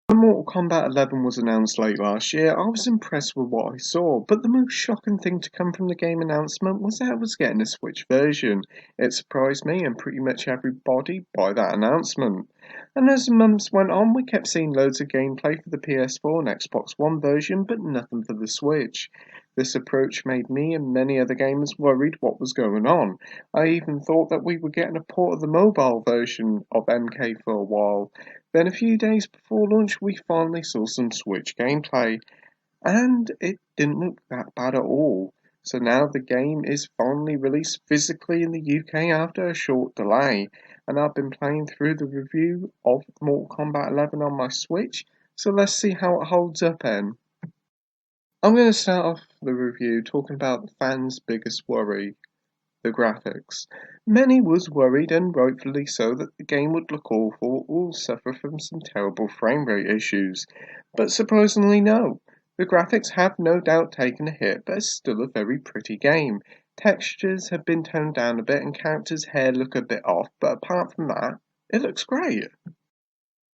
When Mortal Kombat 11 was announced late last year, I was impressed with what I saw, but the most shocking thing to come from the game announcement was that it was getting a Switch version. It surprised me and pretty much everybody by that announcement. And as the months went on, we kept seeing loads of gameplay for the PS4 and Xbox One version, but nothing for the Switch. This approach made me and many other gamers worried what was going on. I even thought that we were getting a port of the mobile version of MK for a while. Then a few days before launch we finally saw some Switch gameplay, and it didn't look that bad at all. So now the game is finally released physically in the UK after a short delay, and I've been playing through the review of Mortal Kombat 11 on my Switch, so let's see how it holds up then. I'm going to start off the review talking about the fans' biggest worry, the graphics. Many was worried, and rightfully so, that the game would look awful or suffer from some terrible frame rate issues. But surprisingly no. The graphics have no doubt taken a hit, but it's still a very pretty game. Textures have been toned down a bit and characters' hair look a bit off, but apart from that, it looks great.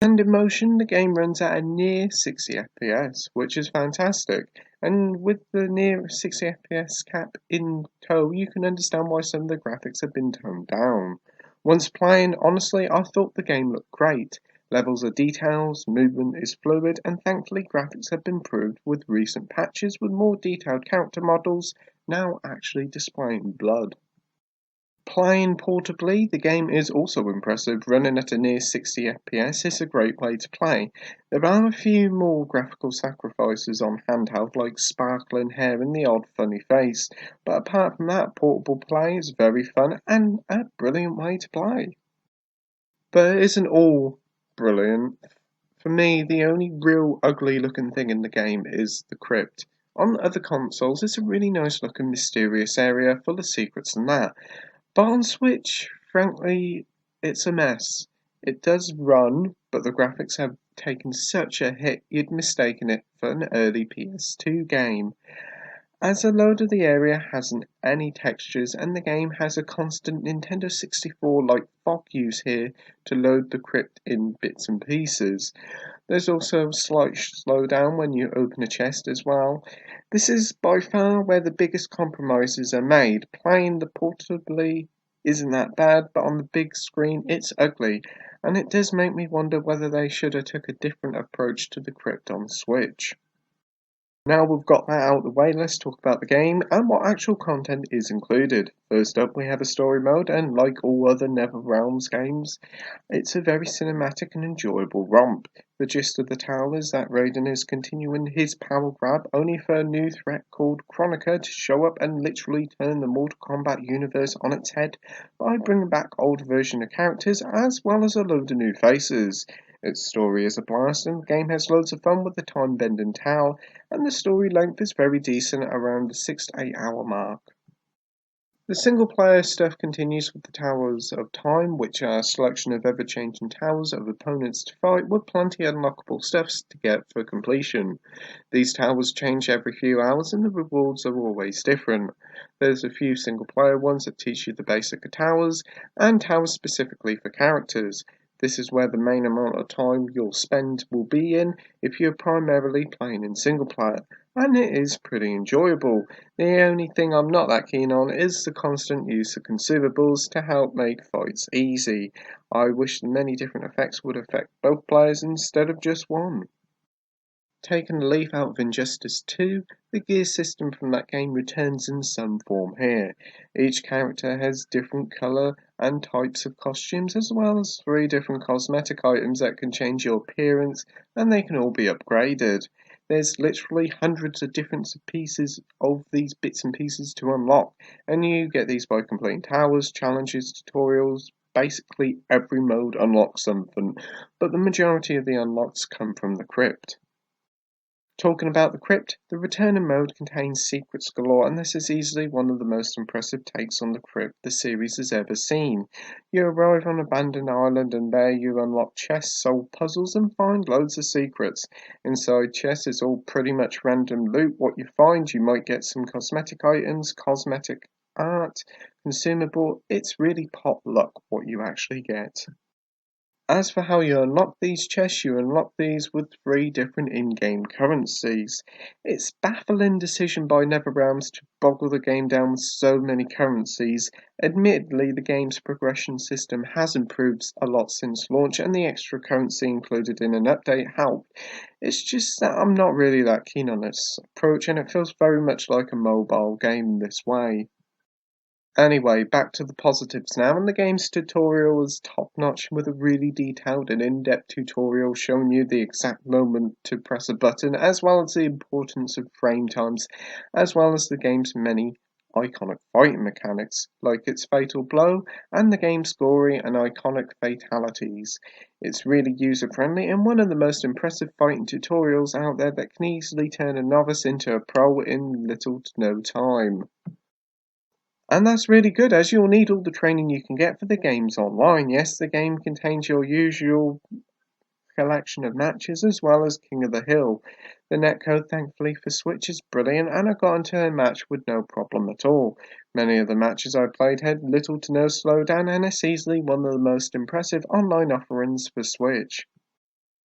And in motion, the game runs at a near 60 FPS, which is fantastic. And with the near 60 FPS cap in tow, you can understand why some of the graphics have been toned down. Once playing, honestly, I thought the game looked great. Levels are details, movement is fluid, and thankfully graphics have been improved with recent patches with more detailed character models now actually displaying blood. Playing portably, the game is also impressive. Running at a near 60 FPS is a great way to play. There are a few more graphical sacrifices on handheld, like sparkling hair and the odd funny face, but apart from that, portable play is very fun and a brilliant way to play. But it isn't all brilliant. For me, the only real ugly looking thing in the game is the crypt. On other consoles, it's a really nice looking mysterious area full of secrets and that. But on Switch, frankly, it's a mess. It does run, but the graphics have taken such a hit you'd mistaken it for an early PS2 game. As a load of the area hasn't any textures and the game has a constant Nintendo 64-like fog use here to load the crypt in bits and pieces. There's also a slight slowdown when you open a chest as well. This is by far where the biggest compromises are made. Playing the portably isn't that bad, but on the big screen it's ugly, and it does make me wonder whether they should have took a different approach to the crypt on Switch. Now we've got that out of the way, let's talk about the game and what actual content is included. First up, we have a story mode, and like all other NetherRealms games, it's a very cinematic and enjoyable romp. The gist of the tale is that Raiden is continuing his power grab, only for a new threat called Chronica to show up and literally turn the Mortal Kombat universe on its head by bringing back old version of characters as well as a load of new faces. Its story is a blast, and the game has loads of fun with the time-bending towel, and the story length is very decent, around the 6 to 8 hour mark. The single player stuff continues with the Towers of Time, which are a selection of ever changing towers of opponents to fight, with plenty of unlockable stuffs to get for completion. These towers change every few hours and the rewards are always different. There's a few single player ones that teach you the basic of towers, and towers specifically for characters. This is where the main amount of time you'll spend will be in if you're primarily playing in single player, and it is pretty enjoyable. The only thing I'm not that keen on is the constant use of consumables to help make fights easy. I wish the many different effects would affect both players instead of just one. Taking a leaf out of Injustice 2, the gear system from that game returns in some form here. Each character has different colour and types of costumes, as well as 3 different cosmetic items that can change your appearance, and they can all be upgraded. There's literally hundreds of different pieces of these bits and pieces to unlock, and you get these by completing towers, challenges, tutorials. Basically every mode unlocks something, but the majority of the unlocks come from the crypt. Talking about the crypt, the returning mode contains secrets galore, and this is easily one of the most impressive takes on the crypt the series has ever seen. You arrive on an abandoned island, and there you unlock chests, solve puzzles, and find loads of secrets. Inside chests is all pretty much random loot. What you find, you might get some cosmetic items, cosmetic art, consumable. It's really pot luck what you actually get. As for how you unlock these chests, you unlock these with 3 different in-game currencies. It's baffling decision by NetherRealms to boggle the game down with so many currencies. Admittedly, the game's progression system has improved a lot since launch, and the extra currency included in an update helped. It's just that I'm not really that keen on this approach, and it feels very much like a mobile game this way. Anyway, back to the positives now, and the game's tutorial is top-notch with a really detailed and in-depth tutorial showing you the exact moment to press a button, as well as the importance of frame times, as well as the game's many iconic fighting mechanics, like its fatal blow and the game's gory and iconic fatalities. It's really user-friendly and one of the most impressive fighting tutorials out there that can easily turn a novice into a pro in little to no time. And that's really good, as you'll need all the training you can get for the games online. Yes, the game contains your usual collection of matches as well as King of the Hill. The netcode, thankfully for Switch, is brilliant, and I got into a match with no problem at all. Many of the matches I played had little to no slowdown, and it's easily one of the most impressive online offerings for Switch.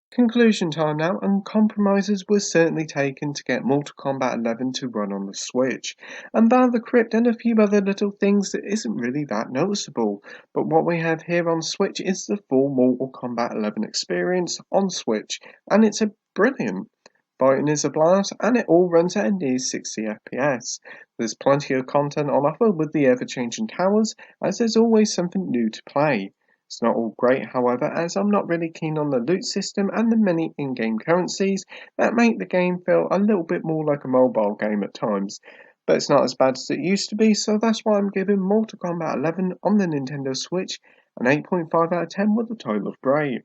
Conclusion time now, and compromises were certainly taken to get Mortal Kombat 11 to run on the Switch. And bar the crypt and a few other little things, it isn't really that noticeable. But what we have here on Switch is the full Mortal Kombat 11 experience on Switch, and it's a brilliant. Fighting is a blast, and it all runs at near 60 FPS. There's plenty of content on offer with the ever-changing towers, as there's always something new to play. It's not all great, however, as I'm not really keen on the loot system and the many in-game currencies that make the game feel a little bit more like a mobile game at times. But it's not as bad as it used to be, so that's why I'm giving Mortal Kombat 11 on the Nintendo Switch an 8.5 out of 10 with a total of great.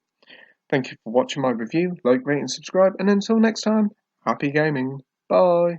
Thank you for watching my review, like, rate and subscribe, and until next time, happy gaming. Bye.